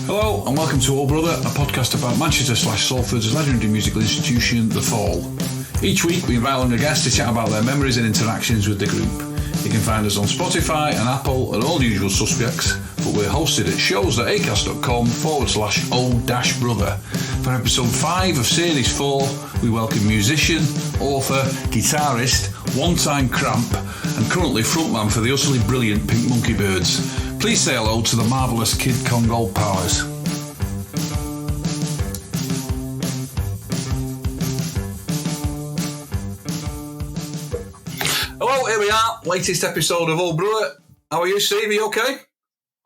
Hello and welcome to Old Brother, a podcast about Manchester / Salford's legendary musical institution, The Fall. Each week we invite on a guest to chat about their memories and interactions with the group. You can find us on Spotify and Apple and all the usual suspects, but we're hosted at shows.acast.com/o-brother. For episode 5 of series 4, we welcome musician, author, guitarist, one-time Cramp, and currently frontman for the utterly brilliant Pink Monkey Birds. Please say hello to the marvellous Kid Congo Powers. Hello, here we are, latest episode of Old Brother. How are you, Steve? Are you okay?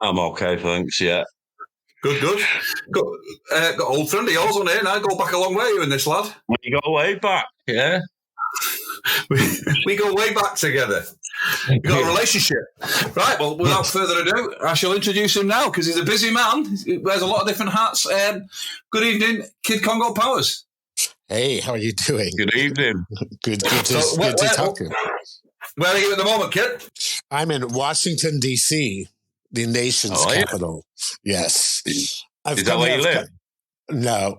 I'm okay, thanks, yeah. Good. Got old friend of yours on here now. Go back a long way, you and this lad. We go way back, yeah. we go way back together. We've got a relationship. Right, well, without further ado, I shall introduce him now because he's a busy man. He wears a lot of different hats. Good evening, Kid Congo Powers. Hey, how are you doing? Good evening. Good to talk to you. Where are you at the moment, Kid? I'm in Washington, D.C., the nation's capital. Yes. Is that where you live? No.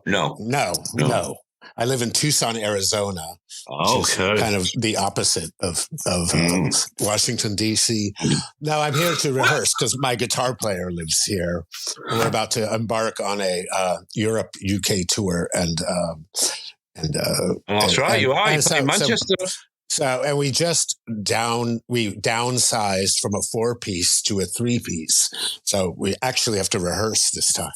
I live in Tucson, Arizona. Okay. Kind of the opposite of Washington, D.C. Now I'm here to rehearse because my guitar player lives here. We're about to embark on a Europe-UK tour, and that's right. You are. You're in Manchester. And we just downsized from a 4-piece to a 3-piece. So we actually have to rehearse this time.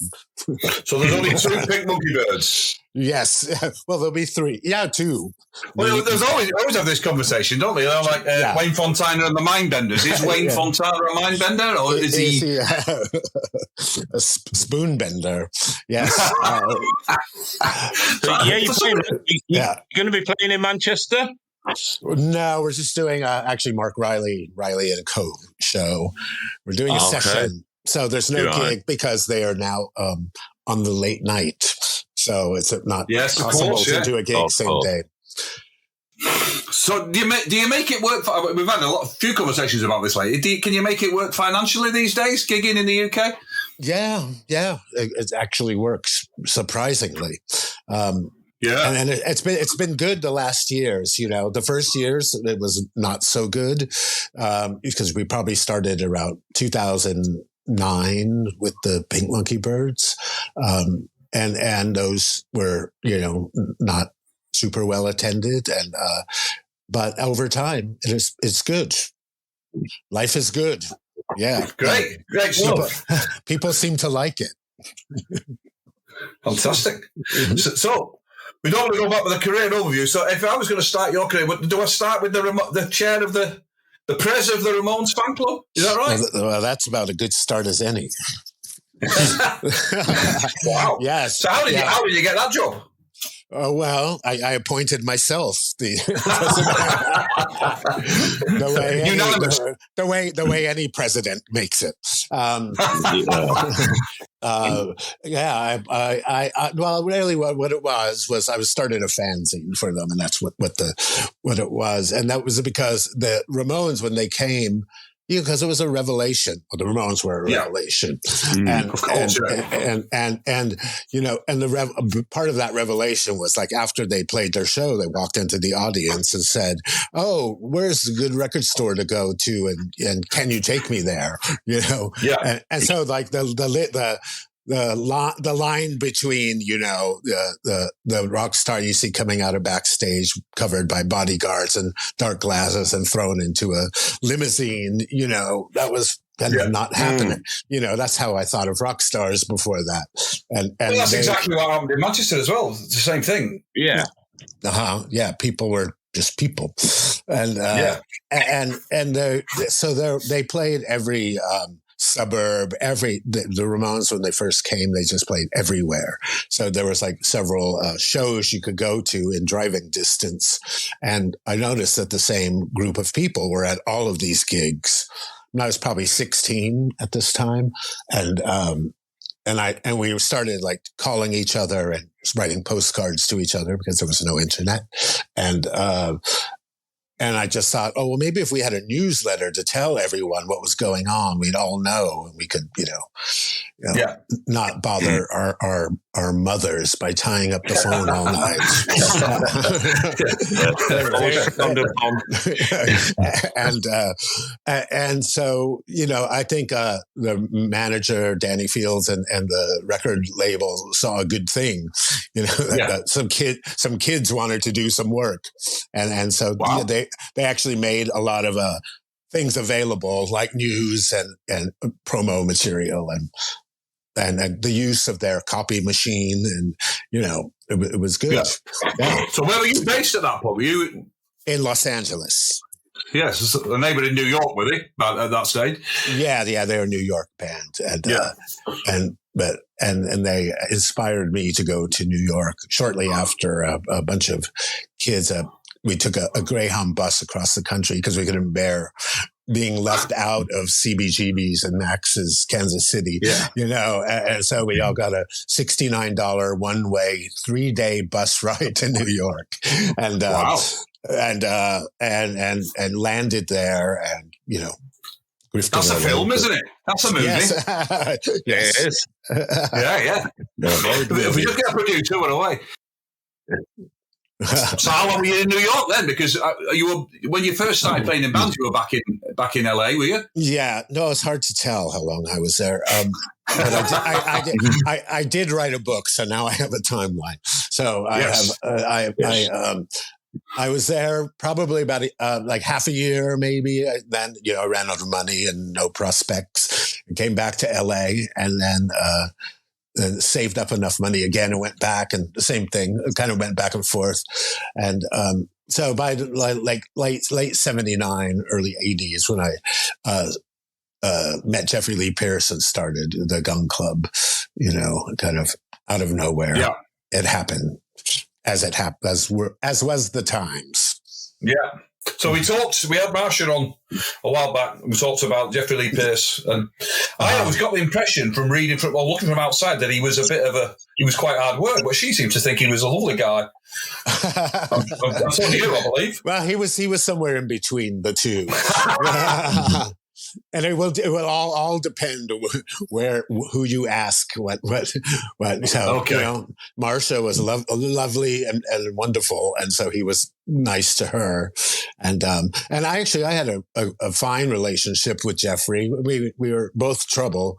So there's only 2 Pink Monkey Birds. Yes. Well, there'll be 3. Yeah, 2. Well, there's always have this conversation, don't we? They're like Wayne Fontana and the Mindbenders. Is Wayne Fontana a mindbender, or is he a spoon bender? Yes. You're going to be playing in Manchester? No, we're just doing actually Mark Riley and Co. show. We're doing a session. So there's no gig because they are now on the late night. So it's not possible to do a gig same day. So do you make it work? We've had a few conversations about this lately. Can you make it work financially these days, gigging in the UK? Yeah. It actually works surprisingly. Yeah, and it's been good the last years. You know, the first years it was not so good because we probably started around 2009 with the Pink Monkey Birds, and those were not super well attended, and but over time it's good. Life is good. Yeah, great stuff. People seem to like it. Fantastic. So we don't want to go back with a career overview. So if I was going to start your career, do I start with the chair of the prez of the Ramones fan club? Is that right? Well, that's about a good start as any. Wow. Yes. So how did you get that job? Oh, well, I appointed myself the way any president makes it. Well, really, what it was I was starting a fanzine for them, and that's what it was, and that was because the Ramones, when they came. Because it was a revelation. Well, the Ramones were a revelation, and part of that revelation was like after they played their show, they walked into the audience and said, "Oh, where's the good record store to go to, and can you take me there?" And so like the line between the rock star you see coming out of backstage covered by bodyguards and dark glasses and thrown into a limousine, that was kind of not happening. That's how I thought of rock stars before that. And that's exactly what happened in Manchester as well. It's the same thing. Yeah. Yeah. People were just people, and they played every. Suburb, the Ramones, when they first came, they just played everywhere. So there was like several shows you could go to in driving distance. And I noticed that the same group of people were at all of these gigs. And I was probably 16 at this time. And we started like calling each other and writing postcards to each other because there was no internet. And I just thought, oh, well, maybe if we had a newsletter to tell everyone what was going on, we'd all know, and we could, not bother our mothers by tying up the phone all night. And so, I think the manager, Danny Fields, and the record label saw a good thing, that some kids wanted to do some work. And so they actually made a lot of things available, like news and promo material and the use of their copy machine. And, it was good. Yeah. So where were you based at that point? Were you in Los Angeles? Yes, and they were in New York, were they, at that stage? Yeah, they were a New York band. And they inspired me to go to New York shortly after a bunch of kids. We took a Greyhound bus across the country because we couldn't bear being left out of CBGB's and Max's Kansas City, and so we all got a $69 one-way 3-day bus ride to New York, and and landed there, and that's a film, isn't it? That's a movie. Yes. Yes. It is. Yeah. If we just get a producer, we're away. So how long were you in New York then? Because when you first started playing in bands, you were back in LA, were you? Yeah, no, it's hard to tell how long I was there. But I did write a book, so now I have a timeline. So I was there probably about like half a year, maybe. Then I ran out of money and no prospects. I came back to LA, and then saved up enough money again and went back, and the same thing, kind of went back and forth. And so by like late 79, early 80s, when I met Jeffrey Lee Pierce and started the Gun Club, kind of out of nowhere. Yeah. It happened as was the times. Yeah. So we had Marsha on a while back. We talked about Jeffrey Lee Pierce, and I always got the impression from looking from outside, that he was he was quite hard work, but she seemed to think he was a lovely guy. That's on you, I believe. Well, he was somewhere in between the two. And it will all depend who you ask what. So, okay. Marsha was lovely and wonderful, and so he was nice to her. And I had a fine relationship with Jeffrey. We were both trouble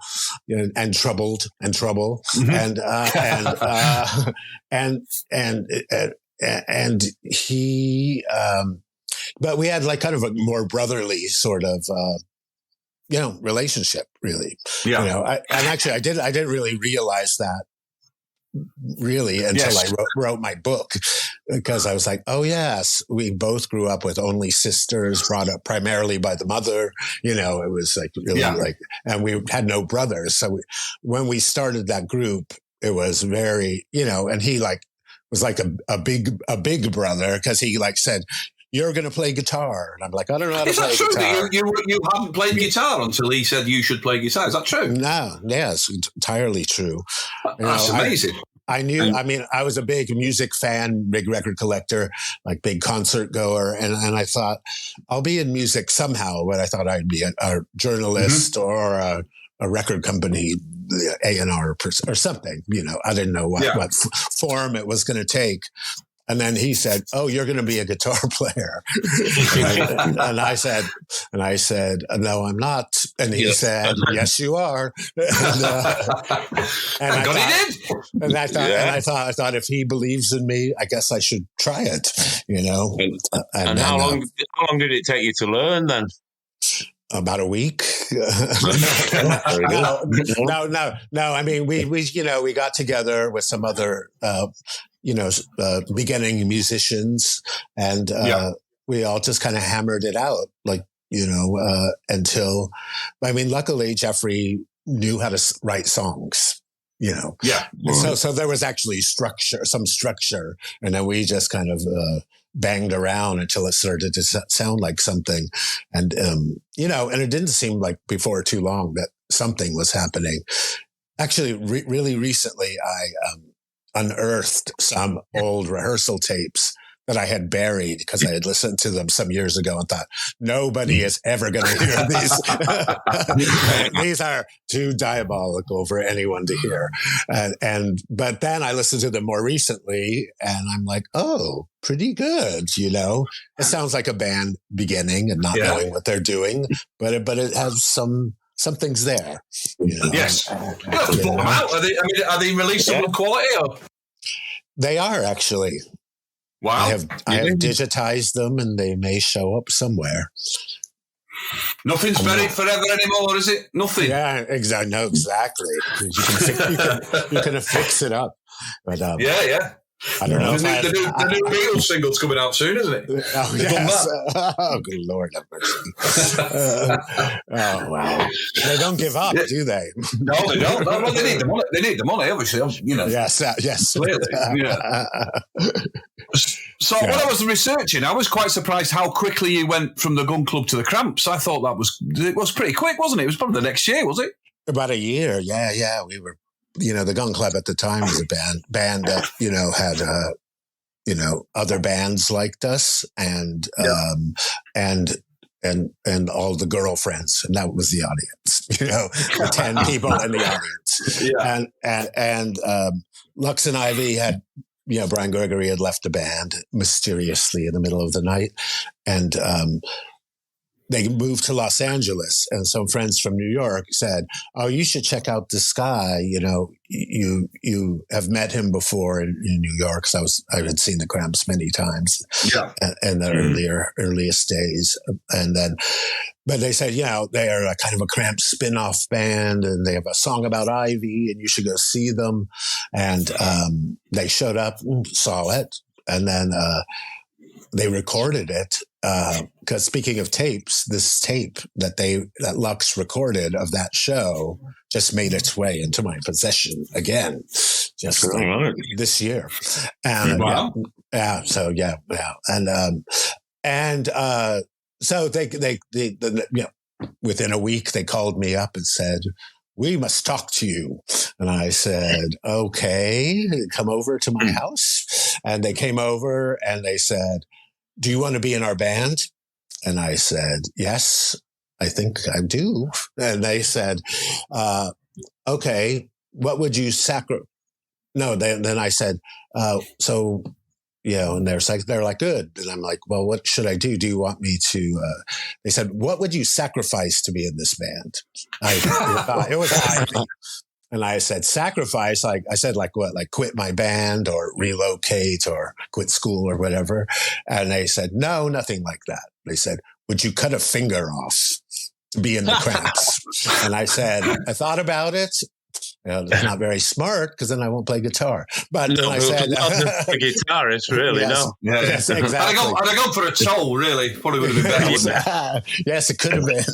and troubled and trouble, mm-hmm. and he. But we had like kind of a more brotherly sort of. Relationship, really. Yeah. I didn't really realize that until I wrote my book, because I was like, oh yes, we both grew up with only sisters, brought up primarily by the mother. It was like really and we had no brothers. So when we started that group, it was very, and he was like a big brother, because he said, you're going to play guitar. And I'm like, I don't know how to play guitar. Is that true that you hadn't played guitar until he said you should play guitar? Is that true? No, yes, entirely true. That's amazing. I knew, I was a big music fan, big record collector, like big concert goer. And I thought, I'll be in music somehow, but I thought I'd be a journalist, mm-hmm. or a record company, A&R or something. I didn't know what form it was going to take. And then he said, "Oh, you're going to be a guitar player." and I said, "No, I'm not." And he said, "Yes, you are." And I thought, if he believes in me, I guess I should try it. And how long did it take you to learn then? About a week. No. I mean, we got together with some other, beginning musicians, and we all just kind of hammered it out, until, luckily Jeffrey knew how to write songs. So there was actually some structure, and then we just kind of banged around until it started to sound like something. And, and it didn't seem like before too long that something was happening. Actually, really recently, I unearthed some old rehearsal tapes that I had buried because I had listened to them some years ago and thought, nobody is ever going to hear these. These are too diabolical for anyone to hear. But then I listened to them more recently and I'm like, oh, pretty good. You know, it sounds like a band beginning and not knowing what they're doing, but it has something's there. You know? Yes. You have to put them out. Are they releasing good quality? Or? They are actually. Wow. I have digitized them and they may show up somewhere. Nothing's buried forever anymore, is it? Nothing. Yeah, exactly. No, exactly. You can fix it up. But, yeah. I don't know. The new Beatles single's coming out soon, isn't it? Oh, yes. Oh, good Lord have mercy. Oh, wow. They don't give up, do they? No, they don't. No, they need the money. They need the money, obviously. You know. Yes. Clearly. Yeah. So when I was researching, I was quite surprised how quickly you went from the Gun Club to the Cramps. I thought it was pretty quick, wasn't it? It was probably the next year, was it? About a year. Yeah. We were. You know, the Gun Club at the time was a band that, you know, had, other bands liked us and all the girlfriends. And that was the audience, you know, the 10 people in the audience. Yeah. And Lux and Ivy had, you know, Brian Gregory had left the band mysteriously in the middle of the night. And, they moved to Los Angeles and some friends from New York said, oh, you should check out this guy. You know, you have met him before in New York. So I had seen the Cramps many times in the earliest days. But they said, you know, they are a kind of a Cramps spin-off band and they have a song about Ivy and you should go see them. And they showed up and saw it. And then they recorded it. Because speaking of tapes, this tape that Lux recorded of that show just made its way into my possession again, just this year. And wow. So they within a week they called me up and said, we must talk to you. And I said, okay, come over to my house. And they came over and they said, do you want to be in our band? And I said, yes, I think I do. And they said, okay, what would you sacrifice? No, then I said, so, you know, and they're like, good. And I'm like, well, what should I do? Do you want me to, they said, what would you sacrifice to be in this band? It was Ivy. And I said, sacrifice, like I said, like what, like quit my band or relocate or quit school or whatever. And they said, no, nothing like that. They said, would you cut a finger off to be in the Cramps? And I said, I thought about it. You know, it's not very smart because then I won't play guitar. But no, I said, a guitarist, really, yes, no. Yes, exactly. I'd have gone for a toe, really. Probably would have been better, wouldn't it? Yes, it could have been.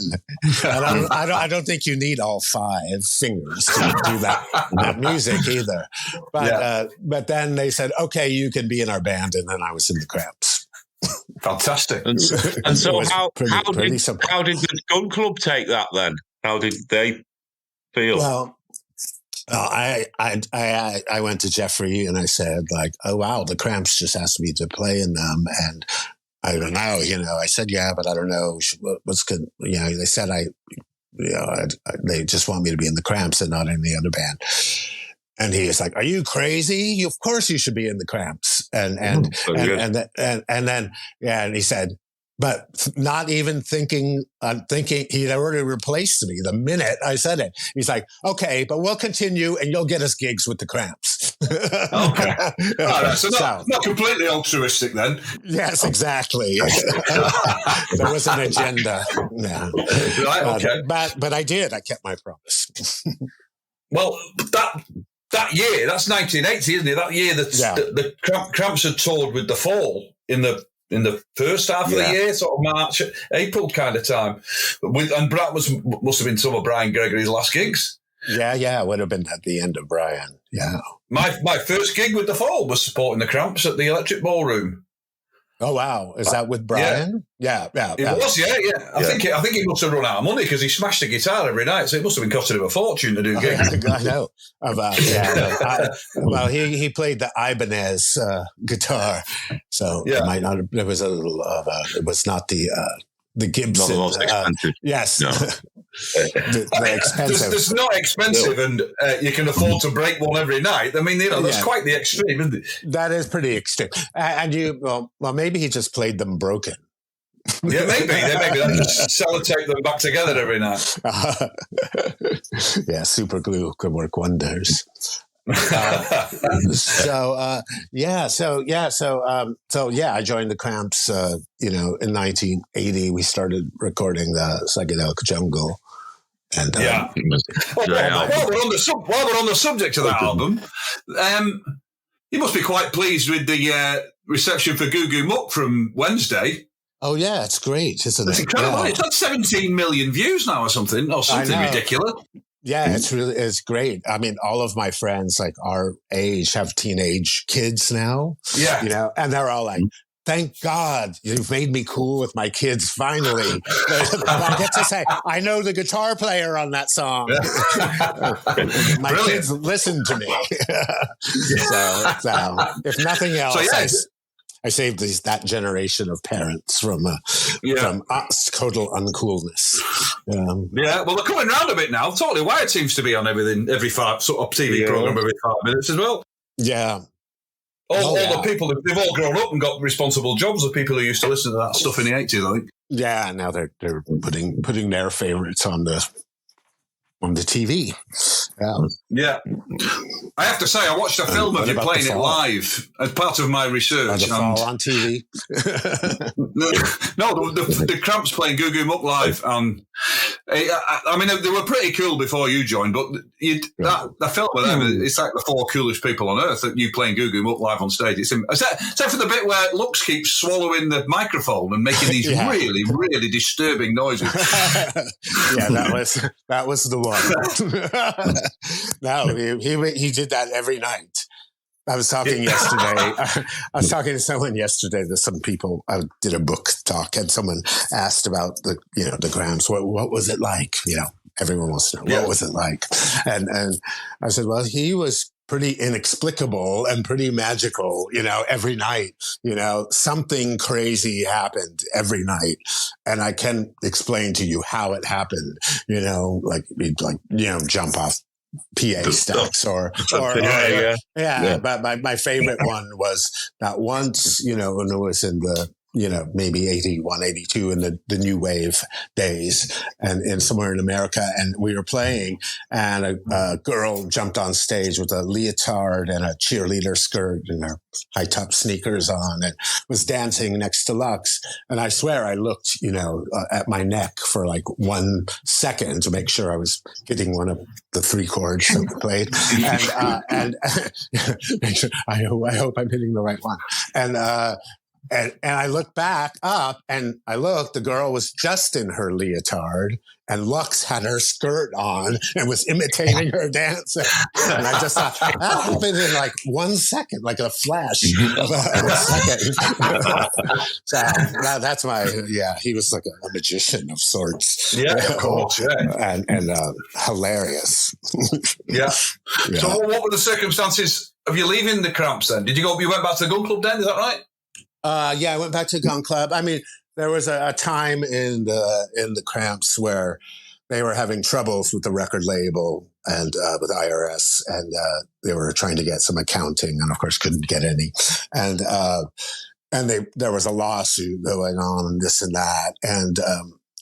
And I don't think you need all 5 fingers to do that music either. But then they said, okay, you can be in our band. And then I was in the Cramps. Fantastic. And so how did the Gun Club take that then? How did they feel? Well, I went to Jeffrey and I said, like, oh, wow, the Cramps just asked me to play in them. And I don't know, you know, I said, yeah, but I don't know what's good. You know, they said they just want me to be in the Cramps and not in the other band. And he was like, are you crazy? Of course you should be in the Cramps. And he said, but not even thinking he'd already replaced me the minute I said it. He's like, okay, but we'll continue and you'll get us gigs with the Cramps. Okay. So not completely altruistic then. Yes, exactly. There was an agenda. Yeah. Right, okay. But I did. I kept my promise. Well, that year, that's 1980, isn't it? That year that the Cramps had toured with The Fall in the first half of the year, sort of March, April kind of time. And Brad must have been some of Brian Gregory's last gigs. Yeah, it would have been at the end of Brian. Yeah. My first gig with The Fall was supporting the Cramps at the Electric Ballroom. Oh wow! Is that with Brian? Yeah. It was, yeah. I think he must have run out of money because he smashed the guitar every night, so it must have been costing him a fortune to do gigs. I know. Well, he played the Ibanez guitar, so it might not. There was a little. It was not the Gibson. Not the most expensive. Yes. No. the expensive. There's not expensive, and you can afford to break one every night. I mean, that's quite the extreme, isn't it? That is pretty extreme. And maybe he just played them broken. Yeah, maybe. They just sellotape them back together every night. Super glue could work wonders. I joined the Cramps. In 1980, we started recording the Psychedelic Jungle. And while we're on the subject of that album, you must be quite pleased with the reception for Goo Goo Muck from Wednesday. Oh yeah, it's great, isn't it? It's incredible. Yeah. It's had 17 million views now, or something ridiculous. Yeah, it's great. I mean, all of my friends like our age have teenage kids now. Yeah, and they're all like, "Thank God you've made me cool with my kids finally." I get to say, I know the guitar player on that song. My kids listen to me. So if nothing else, I saved that generation of parents from total uncoolness. Well, they're coming round a bit now. Totally Wired seems to be on every TV program every 5 minutes as well. Yeah. All the people, they've all grown up and got responsible jobs. The people who used to listen to that stuff in the 80s, I think. Yeah, now they're putting their favorites on the TV. Yeah. I have to say, I watched a film of you playing it live as part of my research. The Fall on TV? No, the Cramps playing Goo Goo Muck live. I mean, they were pretty cool before you joined, but that film with them, it's like the 4 coolest people on earth that you playing Goo Goo Muck live on stage. Except for the bit where Lux keeps swallowing the microphone and making these really, really disturbing noises. That was the one. No, he did that every night. I was talking yesterday. I was talking to someone yesterday. There's some people. I did a book talk, and someone asked about the Cramps. What was it like? Everyone wants to know what was it like. And I said, well, he was pretty inexplicable and pretty magical. Every night. Something crazy happened every night, and I can explain to you how it happened. Like we'd jump off PA stacks but my favorite one was that once, when it was in the, maybe 81, 82 in the new wave days and somewhere in America. And we were playing and a girl jumped on stage with a leotard and a cheerleader skirt and her high top sneakers on and was dancing next to Lux. And I swear I looked, at my neck for like 1 second to make sure I was hitting one of the 3 chords that we played. And make sure, I hope I'm hitting the right one. And I looked back up and the girl was just in her leotard and Lux had her skirt on and was imitating her dancing. And I just thought, that happened in like 1 second, like a flash of a second. So that's he was like a magician of sorts. Yeah, of course, yeah. And hilarious. Yeah. So what were the circumstances of you leaving the Cramps then? You went back to the Gun Club then, is that right? I went back to Gun Club. I mean, there was a time in the Cramps where they were having troubles with the record label and with IRS, and they were trying to get some accounting, and of course couldn't get any. And there was a lawsuit going on, and this and that. And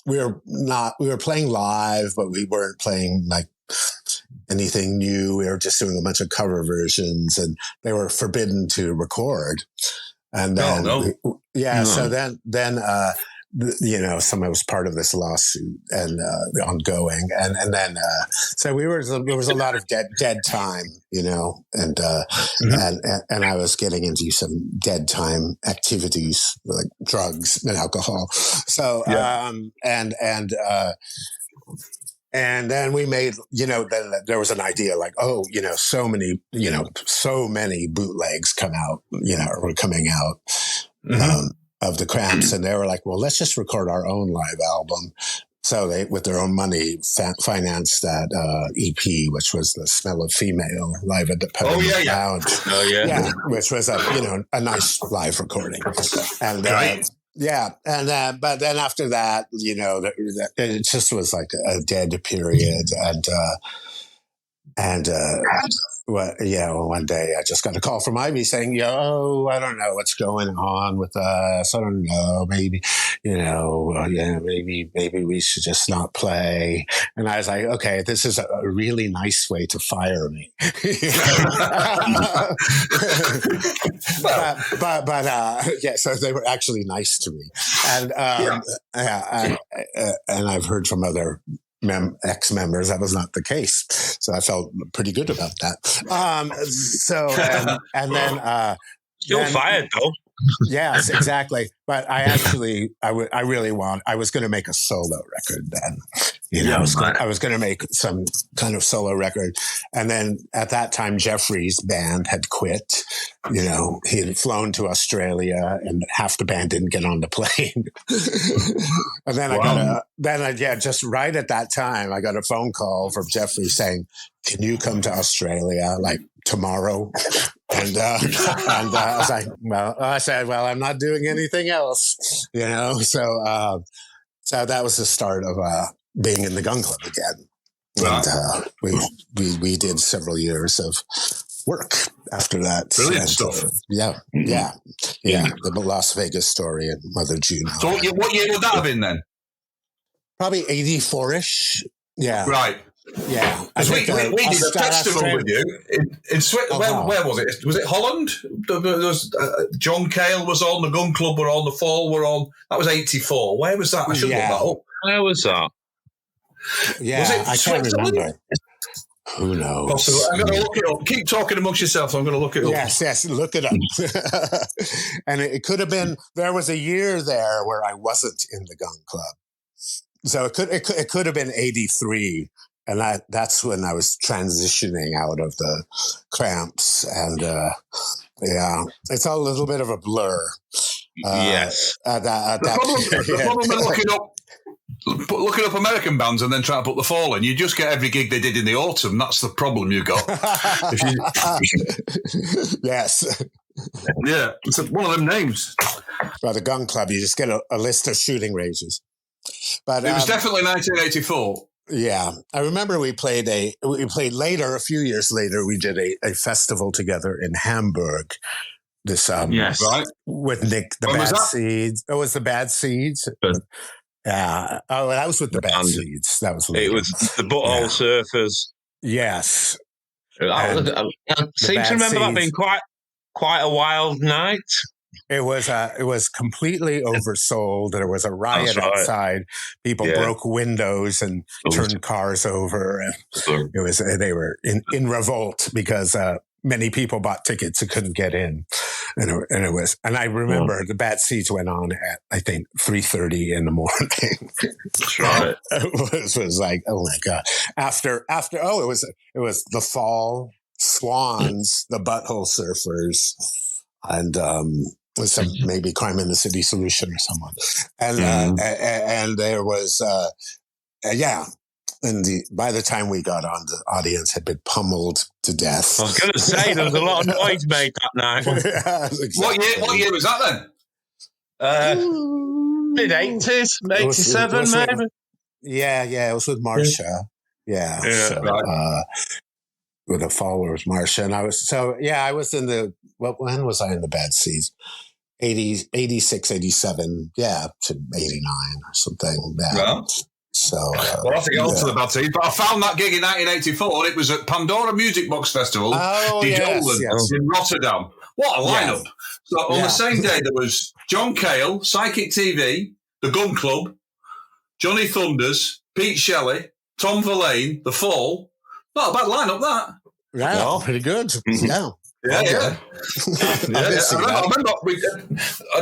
we were playing live, but we weren't playing like anything new. We were just doing a bunch of cover versions, and they were forbidden to record. And then, so then, someone was part of this lawsuit and ongoing, and then, so there was a lot of dead time, and I was getting into some dead time activities like drugs and alcohol. So, and then we made, then there was an idea like, so many bootlegs come out, or were coming out. of the Cramps, and they were like, well, let's just record our own live album. So they, with their own money, financed that EP, which was The Smell of Female, live at the Peppermint Lounge. Oh, yeah. Which was a nice live recording. And but then after that, it just was like a dead period. One day I just got a call from Ivy saying, "Yo, I don't know what's going on with us. I don't know. Maybe, maybe we should just not play." And I was like, "Okay, this is a really nice way to fire me." So they were actually nice to me, and and I've heard from other ex-members that was not the case, so I felt pretty good about that. Still fired though. Yes, exactly. But I was going to make a solo record then. I was going to make some kind of solo record. And then at that time, Jeffrey's band had quit. He had flown to Australia and half the band didn't get on the plane. And then just right at that time, I got a phone call from Jeffrey saying, "Can you come to Australia like tomorrow?" And I was like, well, I'm not doing anything else, So that was the start of being in the Gun Club again. Right. And we did several years of work after that. Brilliant stuff. The Las Vegas Story and Mother Juno. So what year would that have been then? Probably 84-ish. Yeah. Right. Yeah, because we did a festival with you in Switzerland. Where was it? Was it Holland? There was, John Cale was on, the Gun Club were on, the Fall were on. That was 84. Where was that? I should look that up. Where was that? Yeah, was it I can't remember. Who knows? Possibly. I'm going to look it up. Keep talking amongst yourselves. I'm going to look it up. Yes, look it up. And it could have been. There was a year there where I wasn't in the Gun Club, so it could have been 83. And that's when I was transitioning out of the Cramps. And it's all a little bit of a blur. Yes. The problem with looking up American bands and then trying to put the Fall in, you just get every gig they did in the autumn. That's the problem you got. Yes. Yeah, it's one of them names. Well, the Gun Club, you just get a list of shooting ranges. But it was definitely 1984. Yeah, I remember we played later, a few years later, we did a festival together in Hamburg. Right. With Nick, the Bad Seeds. Oh, it was the Bad Seeds? Yeah. Oh, that was with the Bad Seeds. That was later. It was the Butthole Surfers. Yes. I seem to remember that being quite a wild night. It was completely oversold. There was a riot outside. People broke windows and turned cars over. And they were in revolt because many people bought tickets and couldn't get in. And I remember the Bad Seeds went on at, I think, 3:30 in the morning. That's right. It was like, oh my God. It was the Fall, Swans, the Butthole Surfers, and with some maybe Crime in the City Solution or someone. And there was, and by the time we got on, the audience had been pummeled to death. I was going to say, there was a lot of noise made that night. Exactly. What year was that then? Mid-80s, 87 maybe. It was with Marsha. With the followers, Marsha. And I was in the, when was I in the Bad Seeds? 86, 87, to 89 or something. Well, so we'll have to get on to the Bad Seeds. But I found that gig in 1984. It was at Pandora Music Box Festival, in Rotterdam. What a lineup! So on the same day there was John Cale, Psychic TV, the Gun Club, Johnny Thunders, Pete Shelley, Tom Verlaine, The Fall. Not a bad lineup, that. Yeah, pretty good. Yeah. I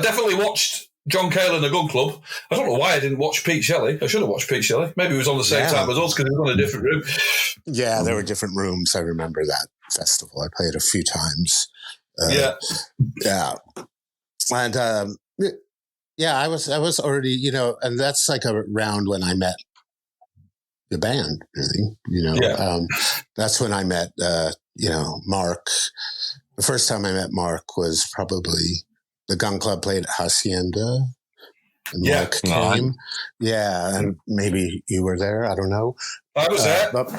definitely watched John Cale in the Gun Club. I don't know why I didn't watch Pete Shelley. I should have watched Pete Shelley. Maybe he was on the same time as us because he was on a different room. Yeah, there were different rooms. I remember that festival. I played a few times. And Yeah, I was already, and that's like around when I met the band, really. That's when I met, Mark. The first time I met Mark was probably the Gun Club played at Hacienda. And Mark came. Yeah, and maybe you were there. I don't know. I was there. But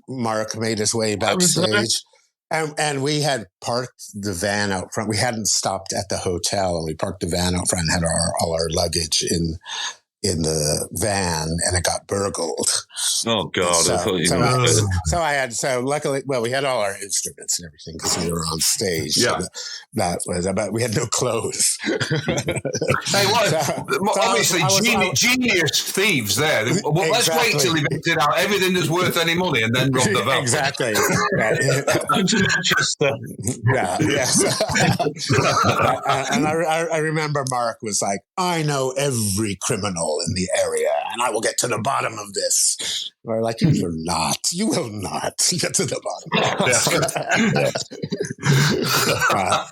Mark made his way backstage. And we had parked the van out front. We hadn't stopped at the hotel, and we parked the van out front and had all our luggage in the van, and it got burgled. Oh God! So luckily, we had all our instruments and everything because we were on stage. Yeah, so that was about. We had no clothes. Obviously, genius thieves there. Well, let's wait till they emptied out everything that's worth any money and then rob the van. Exactly. Manchester. Yeah. And I remember Mark was like, "I know every criminal in the area, and I will get to the bottom of this." We're like, you will not get to the bottom of this.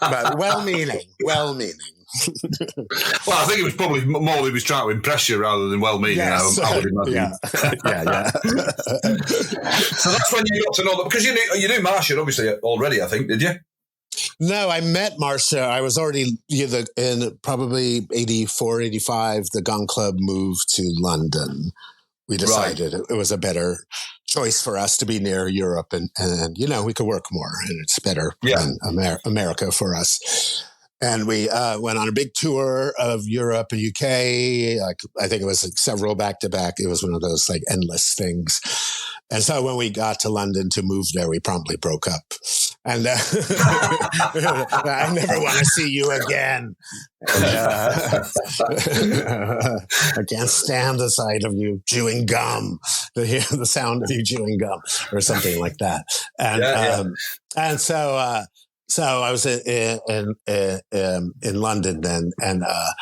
But well-meaning. Well, I think it was probably more he was trying to impress you rather than well-meaning. Yes. I would imagine. Yeah. So that's when you got to know them, because you knew Marcia obviously already, I think, did you? No, I met Marcia. I was already in probably 84, 85. The Gun Club moved to London. We decided it was a better choice for us to be near Europe, and we could work more, and it's better than America for us. And we went on a big tour of Europe and UK. I think it was several back to back. It was one of those endless things. And so when we got to London to move there, we promptly broke up. And I never want to see you again. And, I can't stand the sight of you chewing gum, to hear the sound of you chewing gum, or something like that. And so I was in London then, and I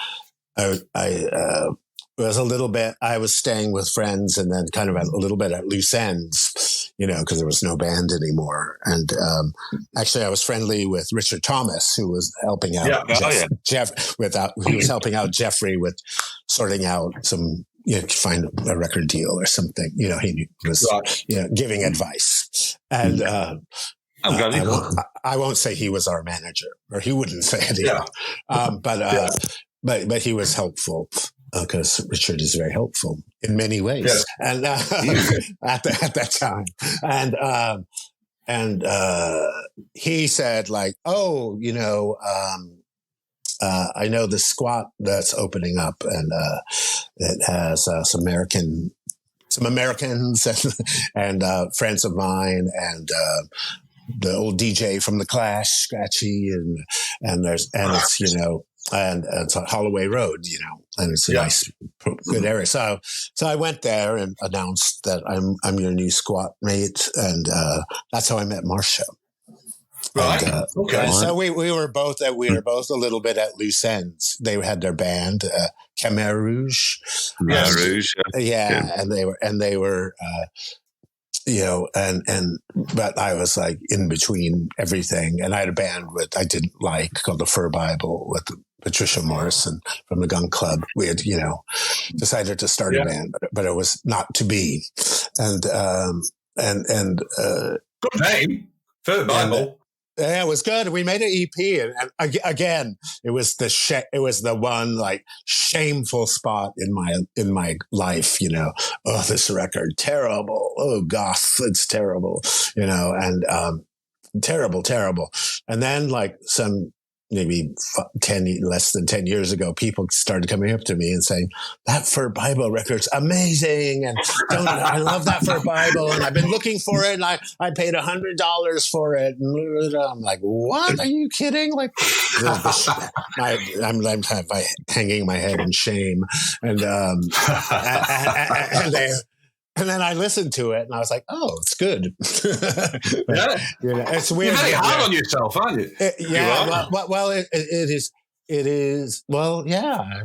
was a little bit. I was staying with friends, and then kind of a little bit at loose ends, because there was no band anymore. And actually, I was friendly with Richard Thomas, who was helping out he was helping out Jeffrey with sorting out some. Find a record deal or something. He was giving advice, and. I won't say he was our manager, or he wouldn't say it either. But he was helpful, because Richard is very helpful in many ways, and at that time, and he said I know the squat that's opening up, and it has some Americans and friends of mine, and the old DJ from the Clash, Scratchy, and it's it's on Holloway Road, and it's a nice, good area. So I went there and announced that I'm your new squat mate, and that's how I met Marcia. Right. And, okay. So we were both a little bit at loose ends. They had their band, Khmer Rouge. And they were. But I was in between everything. And I had a band I didn't like called the Fur Bible with Patricia Morrison from the Gun Club. We had, decided to start a band, but it was not to be. And good name, Fur Bible. Yeah, it was good. We made an EP, and again, it was the one shameful spot in my life. Oh, this record, terrible. Oh, goth, it's terrible. And terrible. And then some maybe less than 10 years ago, people started coming up to me and saying, that Fur Bible record's amazing. And I love that Fur Bible. And I've been looking for it. And I paid $100 for it. And I'm like, what? Are you kidding? I'm kind of hanging my head in shame. And, and then I listened to it, and I was like, "Oh, it's good." It's weird. You're very hard on yourself, aren't you? It is. Well, yeah. I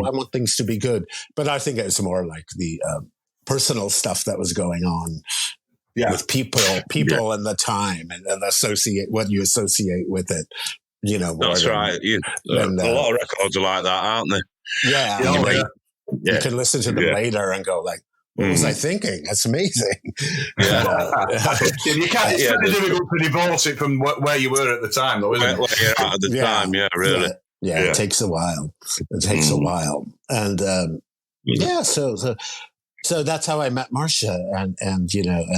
want things to be good, but I think it's more like the personal stuff that was going on with people, and the time, and what you associate with it. That's right. A lot of records are like that, aren't they? Yeah. You can listen to them later and go like, what was I thinking? That's amazing. Yeah. You can't, it's kind of difficult to divorce it from where you were at the time, though, isn't it? Where you're at the time, really. Yeah, it takes a while. And so that's how I met Marcia, and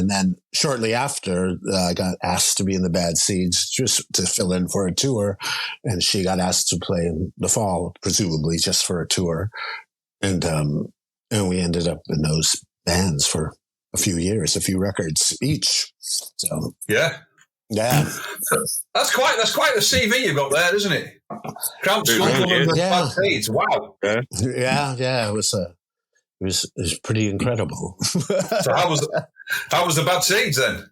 then shortly after I got asked to be in the Bad Seeds just to fill in for a tour, and she got asked to play in the fall, presumably just for a tour, and we ended up in those bands for a few years, a few records each. So yeah. That's quite the CV you've got there, isn't it? Cramps, Bad Seeds. Wow. Yeah. It was pretty incredible. So how was the Bad Seeds then?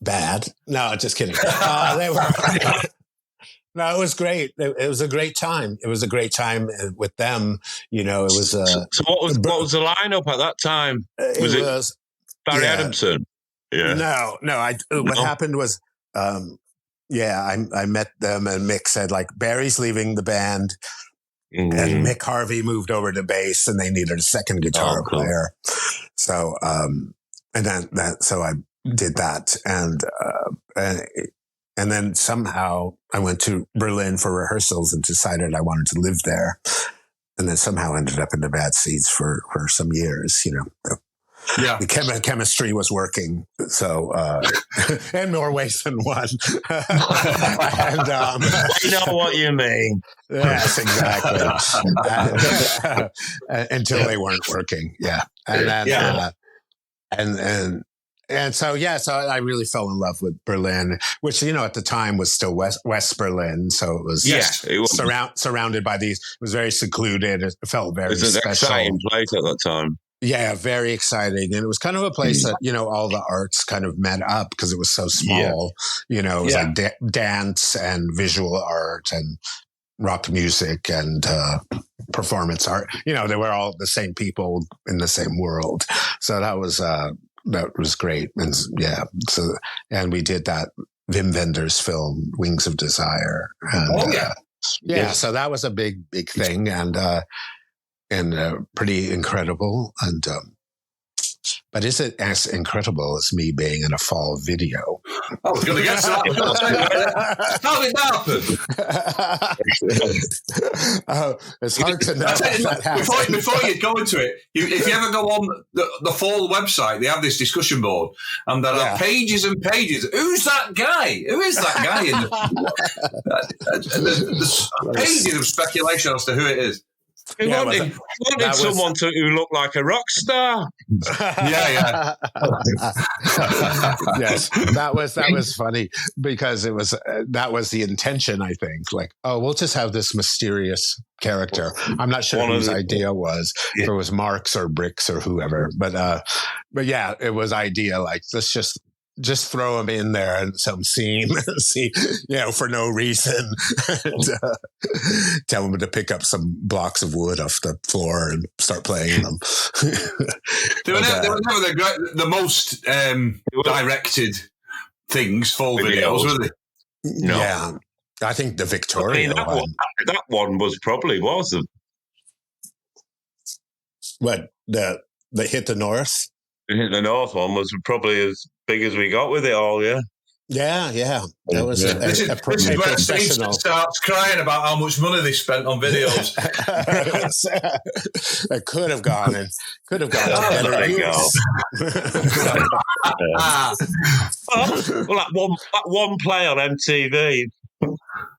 Bad? No, just kidding. They were. No, it was great. It was a great time. It was a great time with them. It was. So what was the lineup at that time? Was it Barry Adamson? Yeah. No. What happened was, I met them, and Mick said like Barry's leaving the band. And Mick Harvey moved over to bass, and they needed a second guitar player. So, so I did that, and then somehow I went to Berlin for rehearsals and decided I wanted to live there, and then somehow ended up in the Bad Seeds for some years. Yeah, the chemistry was working. So, in more ways than one. And I know what you mean. Yes, exactly. Until they weren't working. Yeah, so I really fell in love with Berlin, which at the time was still West Berlin. So it was surrounded by these. It was very secluded. It felt very special. It was an exciting place at that time. Yeah, very exciting. And it was kind of a place that, all the arts kind of met up because it was so small. It was like dance and visual art and rock music and performance art. They were all the same people in the same world. So that was great. And and we did that Wim Wenders film, Wings of Desire. And, so that was a big thing. And pretty incredible. And but is it as incredible as me being in a fall video? I was going to get that. How did that happen? It's hard to know. Before you go into it, if you ever go on the fall website, they have this discussion board, and there are pages and pages. Who's that guy? Who is that guy? There's pages of speculation as to who it is. He wanted someone who looked like a rock star. Yeah. Yes, that was funny because it was that was the intention. I think we'll just have this mysterious character. I'm not sure whose idea was. If it was Mark's or Brick's or whoever, but yeah, it was idea. Let's just throw him in there in some scene, for no reason. And, tell him to pick up some blocks of wood off the floor and start playing them. They were never the most directed things, fall videos, were they? No. Yeah. I think the Victoria that one was probably the... What, the Hit the North? The North one was probably as big as we got with it all, yeah. Yeah. That was this is where Steve starts crying about how much money they spent on videos. It could have gone to better use. Well, that one play on MTV.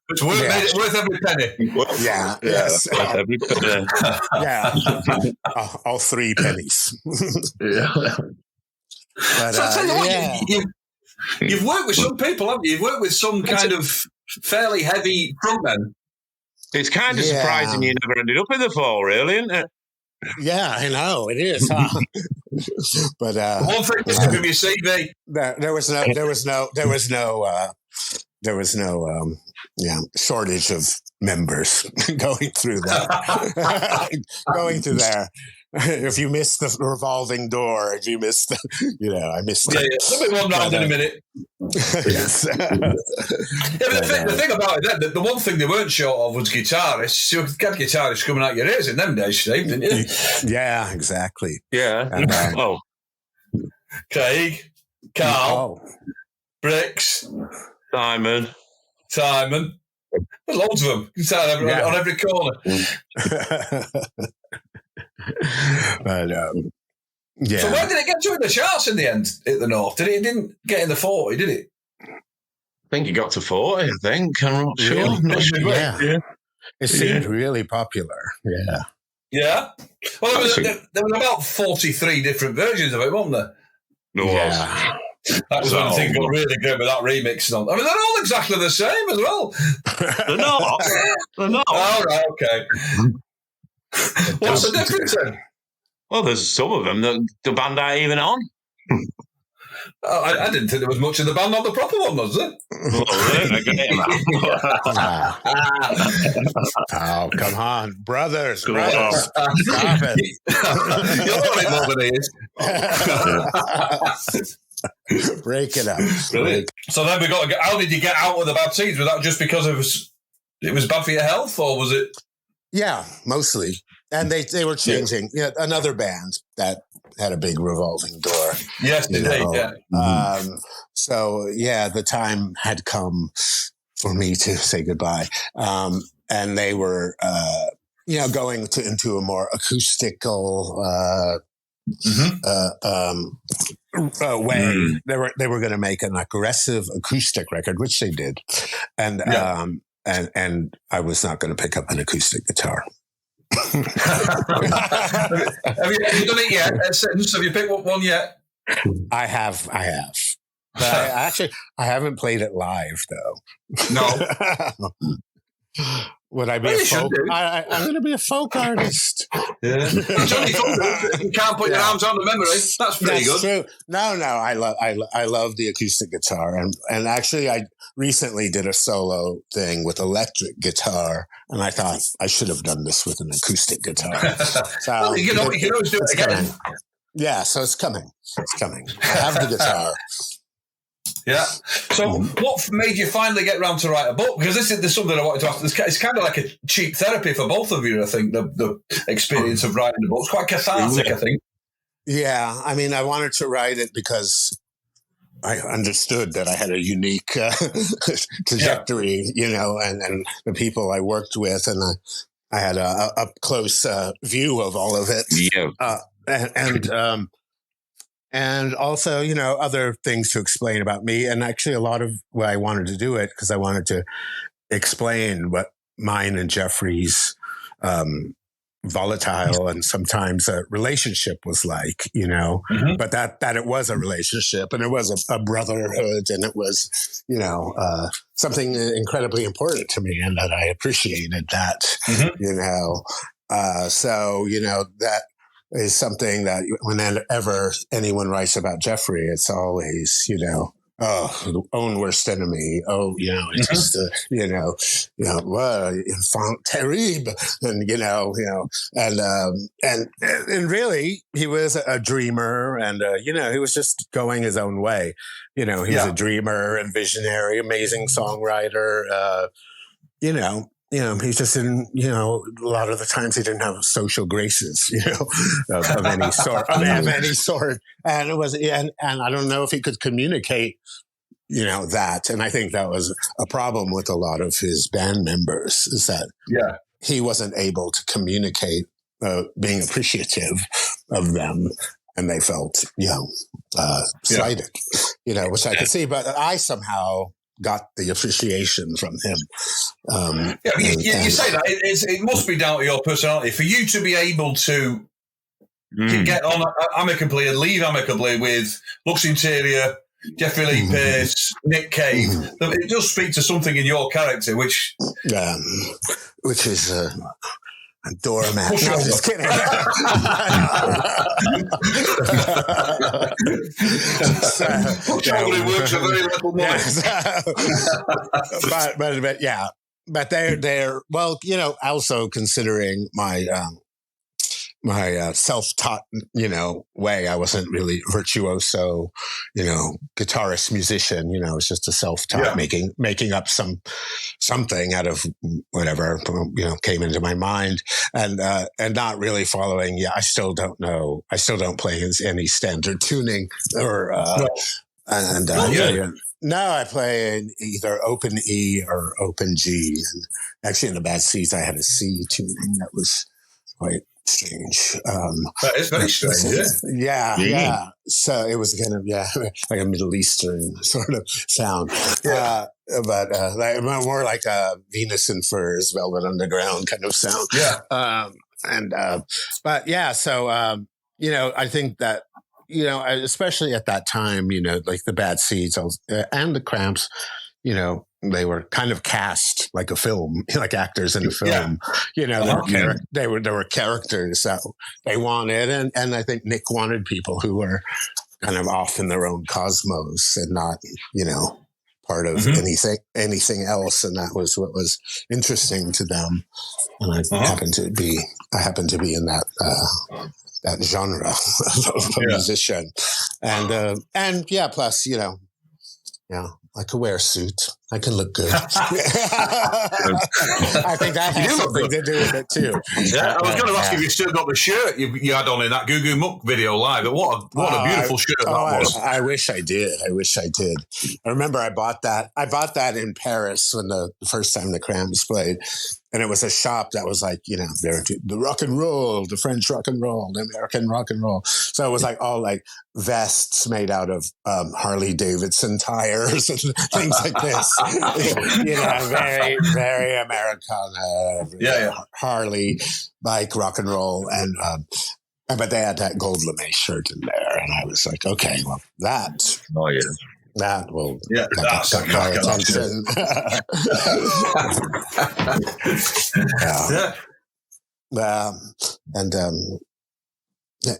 It's worth every penny. Yeah. Yes. Every penny. Yeah. All 3 pennies. Yeah. But, so tell you what, you've worked with some people, haven't you? You've worked with some kind of fairly heavy frontmen. It's kind of surprising you never ended up in the fall, really, isn't it? Yeah, I know it is. Huh? But one thing is to give you a CV. There was no shortage of members going through that. Going through there. if you miss the revolving door, if you miss the, I missed it. Yeah. There'll be one round in a minute. Yes. The thing about it, the one thing they weren't short of was guitarists. You had guitarists coming out your ears in them days, Steve, didn't you? Yeah, exactly. Yeah. And, Craig, Carl, Bricks, Simon. There's loads of them. On every corner. But, yeah. So where did it get to in the charts in the end at the North? It didn't get in the 40, did it? I think it got to 40, I think. I'm not sure. Really? Not sure. Yeah. It seemed really popular. Yeah. Yeah. Well, there was about 43 different versions of it, wasn't there? Yeah. That was one thing got really good with that remix. I mean, they're all exactly the same as well. They're not. All right, okay. What's the difference then? Well, there's some of them that the band ain't even on. I didn't think there was much of the band on the proper one, was there? Oh, come on. Brothers. Stop it. You're more than he is. Break it up. Brilliant. So then we got to get, how did you get out of the bad seeds? Was that just because it was bad for your health, or was it? Yeah, mostly. And they were changing. Yeah, another band that had a big revolving door. Yes, indeed. Yeah. So the time had come for me to say goodbye. And they were, going into a more acoustical way. They were going to make an aggressive acoustic record, which they did, and I was not going to pick up an acoustic guitar. Have you done it yet? Have you picked up one yet? I have. But I haven't played it live though. No. Would I be a folk? I'm going to be a folk artist. Yeah. It's only fun if you can't put your arms on the memory. That's pretty good. True. No. I love the acoustic guitar, and actually, I recently did a solo thing with electric guitar, and I thought I should have done this with an acoustic guitar. So well, you can always do it again. Coming. Yeah, so it's coming. I have the guitar. Yeah. So, what made you finally get round to write a book? Because this is something I wanted to ask. It's kind of like a cheap therapy for both of you, I think, the experience of writing the book. It's quite cathartic, I think. Yeah. I mean, I wanted to write it because I understood that I had a unique trajectory, and the people I worked with, and I had a up-close view of all of it. Yeah. And also, other things to explain about me. And actually a lot of what I wanted to do it because I wanted to explain what mine and Jeffrey's volatile and sometimes a relationship was like, but that it was a relationship and it was a brotherhood and it was, something incredibly important to me and that I appreciated that, so, that is something that whenever anyone writes about Jeffrey, it's always, own worst enemy. Oh, it's just, enfant terrible. And really he was a dreamer and, he was just going his own way. He was a dreamer and visionary, amazing songwriter, he just didn't, a lot of the times he didn't have social graces, of any sort, And it was, and I don't know if he could communicate, that. And I think that was a problem with a lot of his band members is that he wasn't able to communicate, being appreciative of them. And they felt, slighted, which I could see, but I somehow got the appreciation from him. You say that it must be down to your personality for you to be able to get on amicably and leave amicably with Lux Interior, Jeffrey Lee Pace, Nick Cave. It does speak to something in your character, which is a doormat. No, just kidding. Probably works a very little more. But they're well, also considering my self-taught, way. I wasn't really virtuoso, guitarist, musician. It's just a self-taught, making up something out of whatever came into my mind, and not really following. Yeah, I still don't know. I still don't play any standard tuning or no, I play in either open E or open G. And actually, in the Bad Seeds, I had a C tuning that was quite strange. That is very strange, yeah. So it was kind of, like a Middle Eastern sort of sound. But more like a Venus and Furs, Velvet Underground kind of sound. Yeah. But yeah, so, I think that, especially at that time, like the Bad Seeds and the Cramps, they were kind of cast like a film, like actors in a film. They were characters that they wanted, and I think Nick wanted people who were kind of off in their own cosmos and not, part of anything else, and that was what was interesting to them. And I happened to be in that genre of a musician, and plus, I could wear a suit. I can look good. I think that has something to do with it too. Yeah, I was going to ask if you still got the shirt you had on in that Goo Goo Muck video live. What a beautiful shirt that was. I wish I did. I remember I bought that in Paris when the first time the Cramps played. And it was a shop that was like, the rock and roll, the French rock and roll, the American rock and roll. So it was like all like vests made out of Harley Davidson tires and things like this. Very, very Americana. Harley bike rock and roll. And, but they had that gold lame shirt in there. And I was like, okay, well, that. Oh, yeah. That will that's got my attention.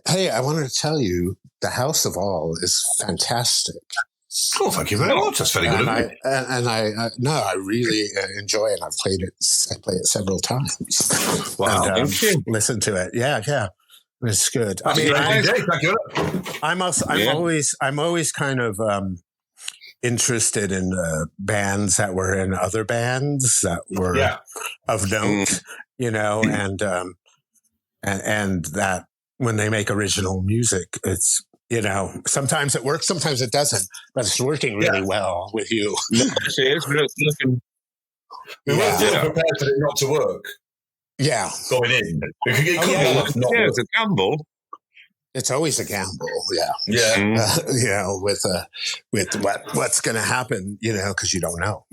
Hey, I wanted to tell you, the House of All is fantastic. Oh, thank you very much. That's very good. I really enjoy it. I play it several times. Wow, thank you. Listen to it. Yeah. It's good. I'm always kind of interested in bands that were in other bands that were of note, and that when they make original music, it's, sometimes it works, sometimes it doesn't, but it's working really well with you. It is looking. We weren't prepared for it not to work. Yeah. Going in. It's a gamble. It's always a gamble, with what's going to happen, because you don't know.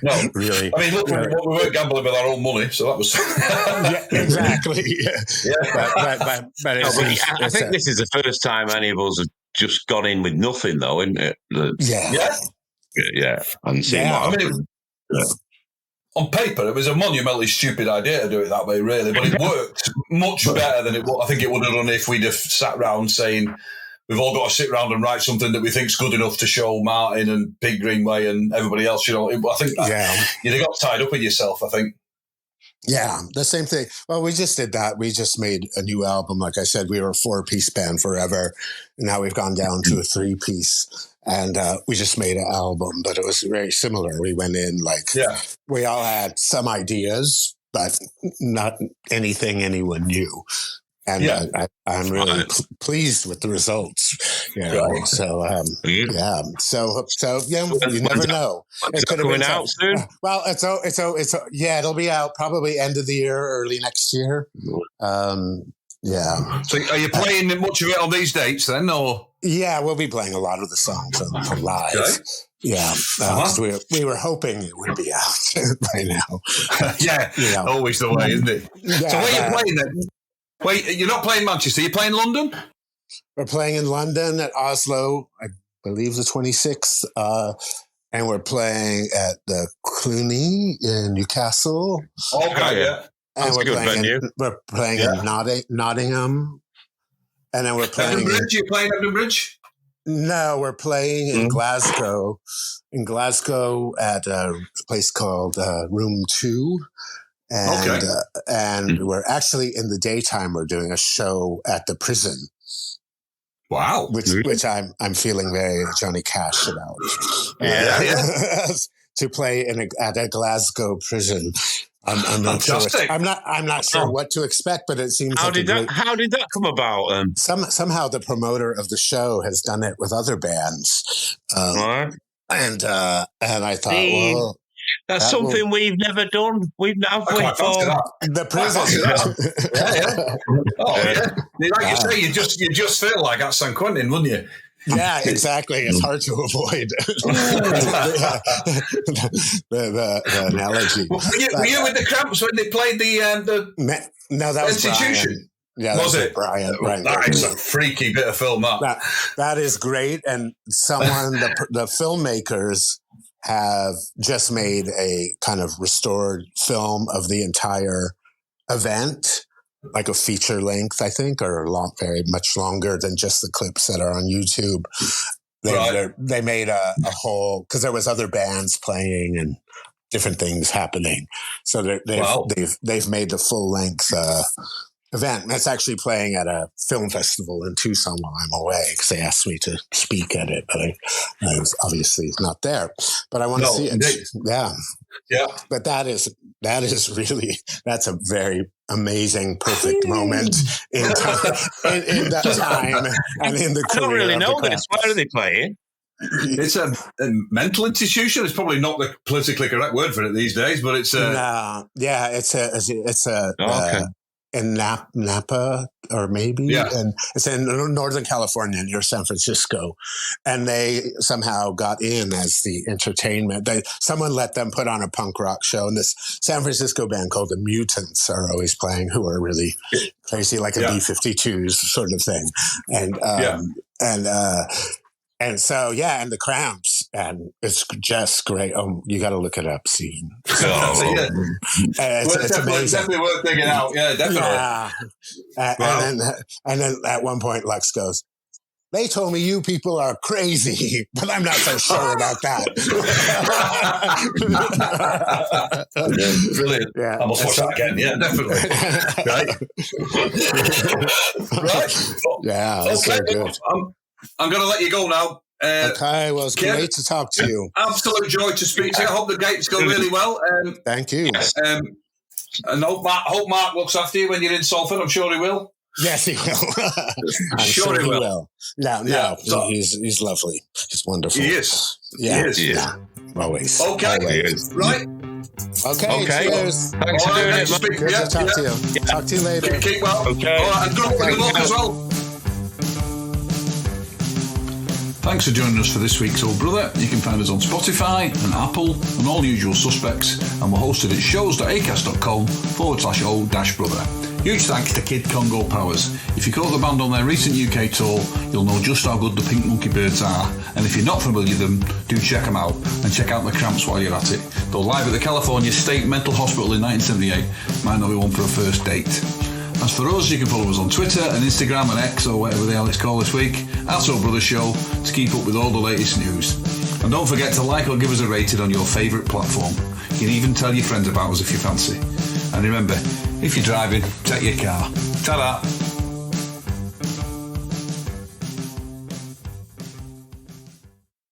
No, really. I mean, look, we weren't gambling with our own money, so that was. Exactly. But I think this is the first time any of us have just gone in with nothing, though, isn't it? Yeah. And seen what happened. On paper, it was a monumentally stupid idea to do it that way, really, but it worked much better than I think it would have done if we'd have sat round saying we've all got to sit round and write something that we think's good enough to show Martin and Pig Greenway and everybody else. I think you'd have got tied up in yourself, I think. Yeah, the same thing. Well, we just did that. We just made a new album. Like I said, we were a 4-piece band forever. And now we've gone down to a 3-piece. And we just made an album, but it was very similar. We went in we all had some ideas, but not anything anyone knew. And I'm really pleased with the results. So you never know. It could have been out soon. Well, it'll be out probably end of the year, early next year. So are you playing much of it on these dates then, or? Yeah, we'll be playing a lot of the songs on live. Okay. Yeah, we were hoping it would be out by now. Always the way, isn't it? Yeah, so where are you playing then? Wait, you're not playing Manchester, you're playing London? We're playing in London at Oslo, I believe the 26th, and we're playing at the Cluny in Newcastle. Okay, yeah. And we're playing in Nottingham. And then we're playing... Bridge? You're playing Edinburgh Bridge? No, we're playing in Glasgow. In Glasgow at a place called Room 2. And we're actually in the daytime. We're doing a show at the prison. Wow, which I'm feeling very Johnny Cash about. To play at a Glasgow prison. I'm not sure. I'm not sure what to expect, but it seems. How did that come about? Somehow the promoter of the show has done it with other bands, and I thought, well. That's something we've never done. We've never the prison. Like you say, you just feel like at San Quentin, wouldn't you? Yeah, exactly. It's hard to avoid the analogy. Were you with the Cramps when they played the No, that was Institution? Brian. Yeah, was it? Brian. That is a freaky bit of film. That is great. And the filmmakers have just made a kind of restored film of the entire event, like a feature length, I think, or very much longer than just the clips that are on YouTube. They made a whole, because there was other bands playing and different things happening. So they've made the full length event. That's actually playing at a film festival in Tucson while I'm away, because they asked me to speak at it, but I was obviously not there. But I want to see it. Indeed. Yeah. But that is really, that's a very amazing, perfect moment in that time and in the career. I don't really know this. Where are they playing? It's a mental institution. It's probably not the politically correct word for it these days, but it's in Napa, or maybe, and it's in Northern California near San Francisco, and they somehow got in as the entertainment. Someone let them put on a punk rock show, and this San Francisco band called the Mutants are always playing, who are really crazy, like a B-52s sort of thing, and so, and the Cramps, and it's just great. Oh, you got to look it up, Stephen. It's amazing. Definitely worth digging out. Yeah, definitely. Yeah. And then at one point, Lex goes, "They told me you people are crazy, but I'm not so sure about that." Brilliant. Yeah. I must watch that again. Yeah, definitely. Right. Yeah, that's so good. I'm going to let you go now. Okay, well, it's great to talk to you. Absolute joy to speak to you. I hope the gates go really well. Thank you. And hope Mark looks after you when you're in Salford. I'm sure he will. Yes, he will. I'm sure he will. No, he's lovely. He's wonderful. He is. Yeah. He is. Yeah. Always. Okay. Always. Right. Okay. Cheers. Thanks for doing it. Good to talk to you. Yeah. Talk to you later. Keep well. Okay. All right, and good luck as well. Thanks for joining us for this week's Old Brother. You can find us on Spotify and Apple and all usual suspects, and we're hosted at shows.acast.com/old-brother. Huge thanks to Kid Congo Powers. If you caught the band on their recent UK tour, you'll know just how good the Pink Monkey Birds are, and if you're not familiar with them, do check them out, and check out the Cramps while you're at it. Though live at the California State Mental Hospital in 1978, might not be one for a first date. As for us, you can follow us on Twitter and Instagram and X, or whatever the hell it's called this week, at Old Brother Show, to keep up with all the latest news. And don't forget to like or give us a rating on your favourite platform. You can even tell your friends about us if you fancy. And remember, if you're driving, check your car. Ta-da!